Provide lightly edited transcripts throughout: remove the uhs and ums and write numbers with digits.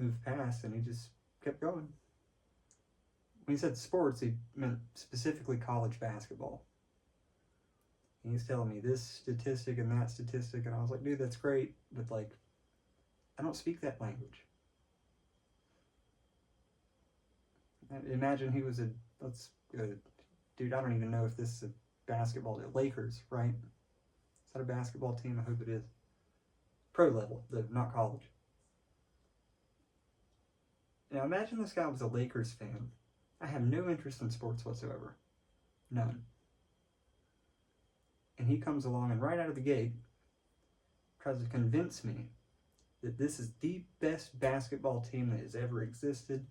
move past, and he just kept going. When he said sports, he meant specifically college basketball. And he's telling me this statistic and that statistic, and I was like, dude, that's great, but like, I don't speak that language. Imagine he was dude, I don't even know if this is a basketball, Lakers, right? Is that a basketball team? I hope it is. Pro level, though, not college. Now imagine this guy was a Lakers fan. I have no interest in sports whatsoever. None. And he comes along and right out of the gate tries to convince me that this is the best basketball team that has ever existed.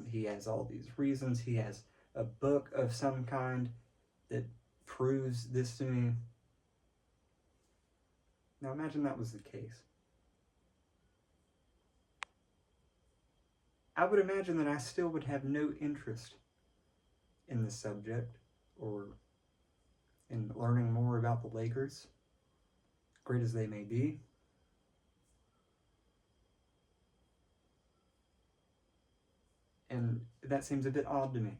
He has all these reasons. He has a book of some kind that proves this to me. Now imagine that was the case. I would imagine that I still would have no interest in the subject or in learning more about the Lakers, great as they may be. And that seems a bit odd to me.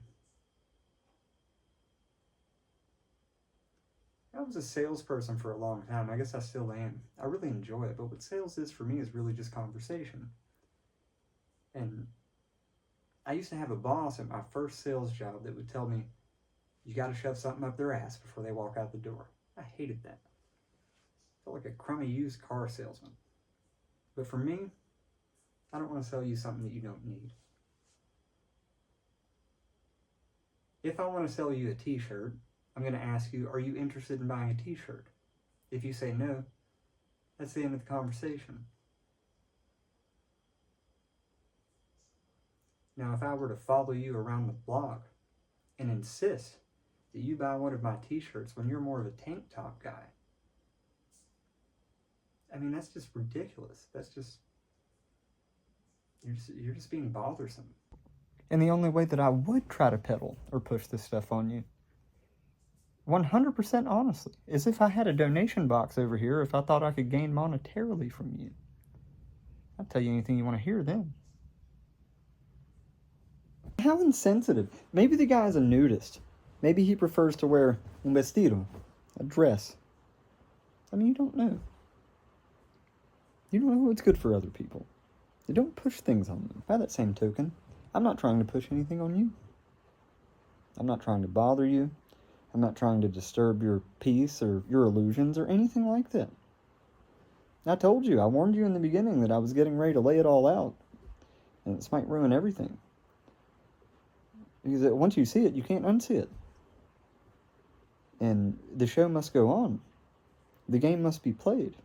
I was a salesperson for a long time. I guess I still am. I really enjoy it, but what sales is for me is really just conversation. And I used to have a boss at my first sales job that would tell me, you got to shove something up their ass before they walk out the door. I hated that. I felt like a crummy used car salesman. But for me, I don't want to sell you something that you don't need. If I want to sell you a t-shirt, I'm going to ask you, are you interested in buying a t-shirt? If you say no, that's the end of the conversation. Now, if I were to follow you around the block and insist that you buy one of my t-shirts when you're more of a tank top guy, I mean, that's just ridiculous. That's just, you're just being bothersome. And the only way that I would try to peddle or push this stuff on you, 100% honestly, is if I had a donation box over here, if I thought I could gain monetarily from you. I'll tell you anything you want to hear then. How insensitive. Maybe the guy's a nudist. Maybe he prefers to wear un vestido, a dress. I mean, you don't know. You don't know what's good for other people. You don't push things on them. By that same token, I'm not trying to push anything on you. I'm not trying to bother you. I'm not trying to disturb your peace or your illusions or anything like that. I told you, I warned you in the beginning that I was getting ready to lay it all out. And this might ruin everything. Because once you see it, you can't unsee it. And the show must go on. The game must be played.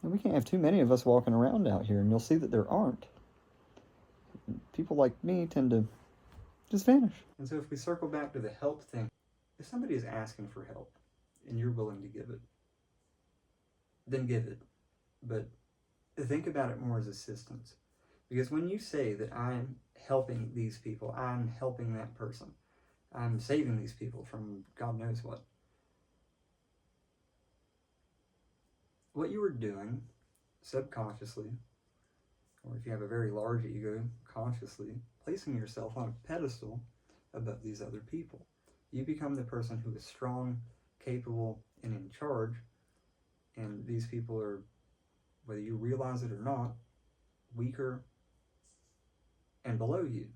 And we can't have too many of us walking around out here, and you'll see that there aren't. People like me tend to just vanish. And so if we circle back to the help thing, if somebody is asking for help, and you're willing to give it, then give it. But think about it more as assistance. Because when you say that I'm helping these people, I'm helping that person, I'm saving these people from God knows what you are doing subconsciously, or if you have a very large ego, consciously, placing yourself on a pedestal above these other people. You become the person who is strong, capable, and in charge, and these people are, whether you realize it or not, weaker and below you.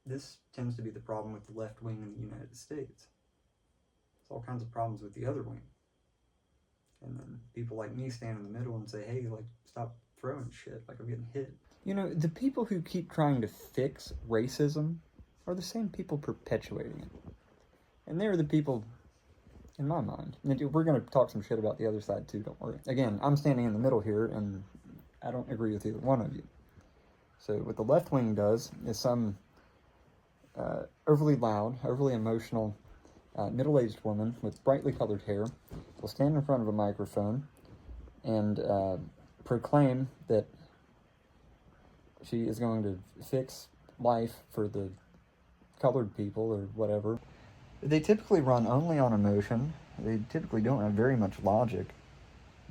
This tends to be the problem with the left wing in the United States. There's all kinds of problems with the other wing. And then people like me stand in the middle and say, hey, like, stop throwing shit, like I'm getting hit. You know, the people who keep trying to fix racism are the same people perpetuating it. And they're the people, in my mind, and we're going to talk some shit about the other side too, don't worry. Again, I'm standing in the middle here, and I don't agree with either one of you. So what the left wing does is some overly loud, overly emotional, middle-aged woman with brightly colored hair will stand in front of a microphone and proclaim that she is going to fix life for the colored people or whatever. They typically run only on emotion. They typically don't have very much logic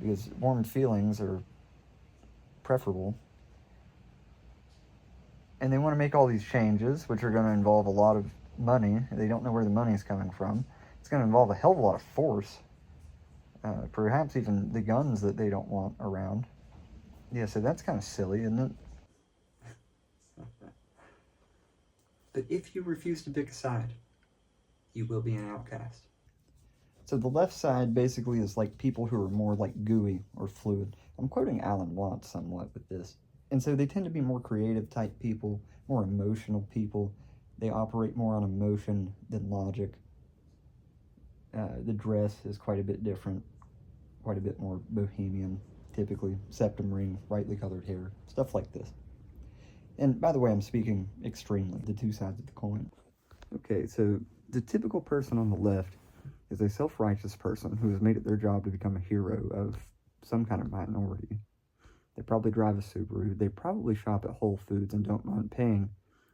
because warm feelings are preferable. And they want to make all these changes, which are going to involve a lot of money. They don't know where the money is coming from. It's going to involve a hell of a lot of force. Perhaps even the guns that they don't want around. Yeah, so that's kind of silly, isn't it? But if you refuse to pick a side, you will be an outcast. So the left side basically is like people who are more like gooey or fluid. I'm quoting Alan Watts somewhat with this. And so they tend to be more creative type people, more emotional people. They operate more on emotion than logic. The dress is quite a bit different, quite a bit more bohemian, typically. Septum ring, brightly colored hair, stuff like this. And by the way, I'm speaking extremely, the two sides of the coin. Okay, so the typical person on the left is a self-righteous person who has made it their job to become a hero of some kind of minority. They probably drive a Subaru. They probably shop at Whole Foods and don't mind paying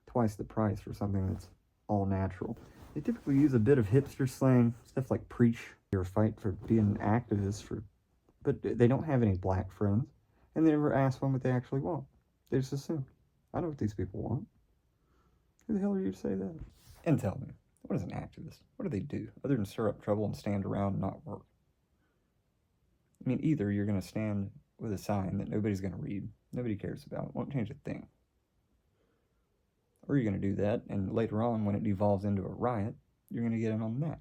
twice the price for something that's all natural. They typically use a bit of hipster slang, stuff like preach or fight for being an activist, but they don't have any black friends, and they never ask them what they actually want. They just assume, I know what these people want. Who the hell are you to say that? And tell me, what is an activist? What do they do other than stir up trouble and stand around and not work? I mean, either you're going to stand with a sign that nobody's going to read, nobody cares about, won't change a thing. Or you're going to do that, and later on, when it devolves into a riot, you're going to get in on that.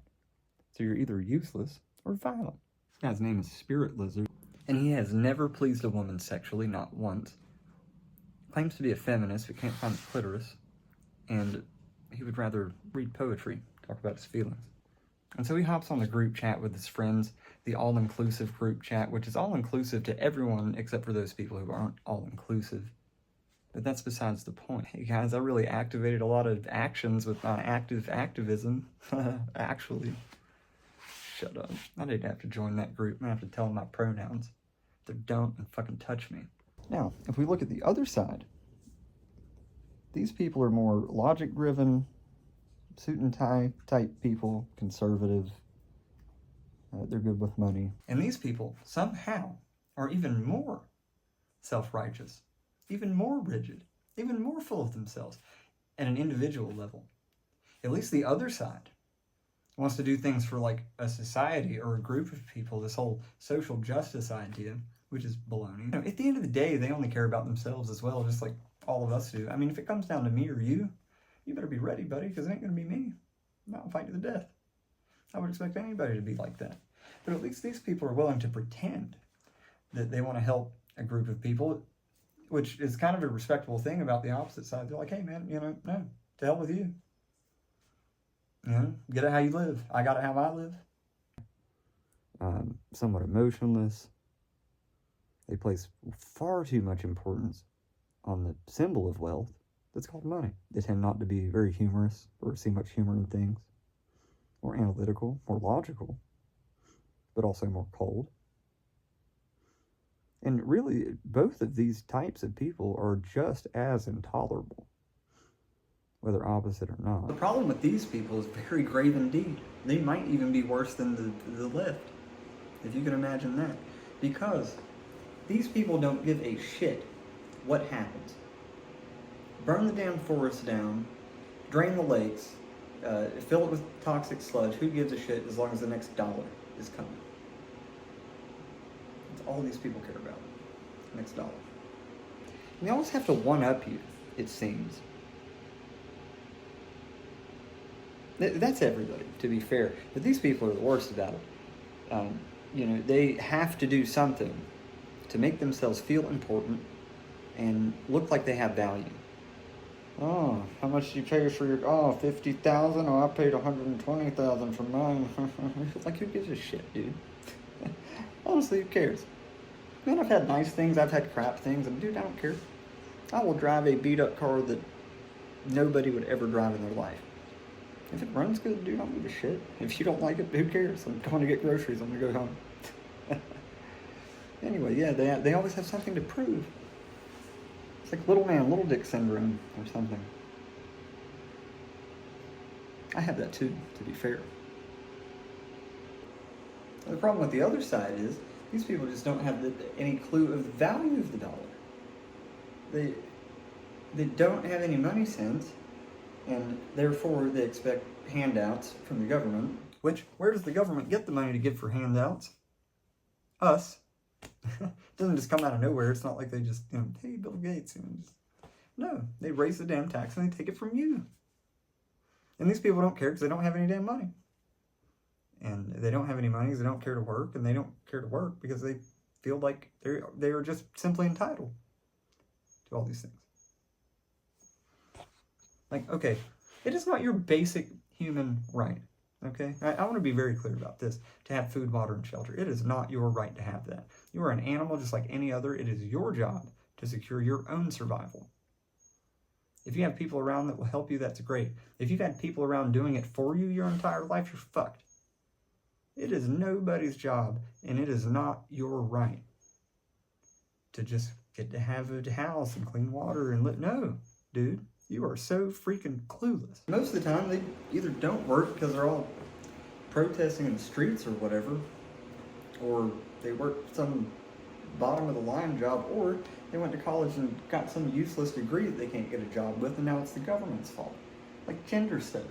So you're either useless or violent. This guy's name is Spirit Lizard, and he has never pleased a woman sexually, not once. Claims to be a feminist, but can't find the clitoris, and he would rather read poetry, talk about his feelings. And so he hops on the group chat with his friends, the all-inclusive group chat, which is all-inclusive to everyone except for those people who aren't all-inclusive. But that's besides the point. Hey guys, I really activated a lot of actions with my active activism. Actually. Shut up. I didn't have to join that group. I'm gonna have to tell them my pronouns. They're dumb and fucking touch me. Now, if we look at the other side, these people are more logic-driven, suit and tie type people, conservative. They're good with money. And these people, somehow, are even more self-righteous, even more rigid, even more full of themselves at an individual level. At least the other side wants to do things for like a society or a group of people, this whole social justice idea, which is baloney. You know, at the end of the day, they only care about themselves as well, just like all of us do. I mean, if it comes down to me or you better be ready, buddy, because it ain't going to be me. I'm not fighting to the death. I would expect anybody to be like that. But at least these people are willing to pretend that they want to help a group of people, which is kind of a respectable thing about the opposite side. They're like, hey, man, no, to hell with you. Get it how you live. I got it how I live. Somewhat emotionless. They place far too much importance on the symbol of wealth that's called money. They tend not to be very humorous or see much humor in things, more analytical, more logical, but also more cold. And really, both of these types of people are just as intolerable, whether opposite or not. The problem with these people is very grave indeed. They might even be worse than the left, if you can imagine that. Because these people don't give a shit what happens. Burn the damn forests down, drain the lakes, fill it with toxic sludge. Who gives a shit as long as the next dollar is coming? That's all these people care about. Next dollar. And they always have to one-up you, it seems. That's everybody, to be fair. But these people are the worst about it. They have to do something to make themselves feel important and look like they have value. Oh, how much did you pay for your... Oh, $50,000? Oh, I paid $120,000 for mine. Like, who gives a shit, dude? Honestly, who cares? Man, I've had nice things, I've had crap things, and dude, I don't care. I will drive a beat-up car that nobody would ever drive in their life. If it runs good, dude, I don't give a shit. If you don't like it, who cares? I'm going to get groceries, I'm going to go home. Anyway, yeah, they always have something to prove. It's like little man, little dick syndrome or something. I have that too, to be fair. The problem with the other side is these people just don't have any clue of the value of the dollar. They don't have any money sent, and therefore they expect handouts from the government. Which, where does the government get the money to give for handouts? Us. It doesn't just come out of nowhere. It's not like they just, hey, Bill Gates. No, they raise the damn tax and they take it from you. And these people don't care because they don't have any damn money. And they don't have any money because they don't care to work, and they don't care to work because they feel like they are just simply entitled to all these things. Like, okay, it is not your basic human right, okay? I want to be very clear about this, to have food, water, and shelter. It is not your right to have that. You are an animal just like any other. It is your job to secure your own survival. If you have people around that will help you, that's great. If you've had people around doing it for you your entire life, you're fucked. It is nobody's job, and it is not your right to just get to have a house and clean water and no, dude. You are so freaking clueless. Most of the time, they either don't work because they're all protesting in the streets or whatever, or they work some bottom of the line job, or they went to college and got some useless degree that they can't get a job with, and now it's the government's fault. Like gender studies.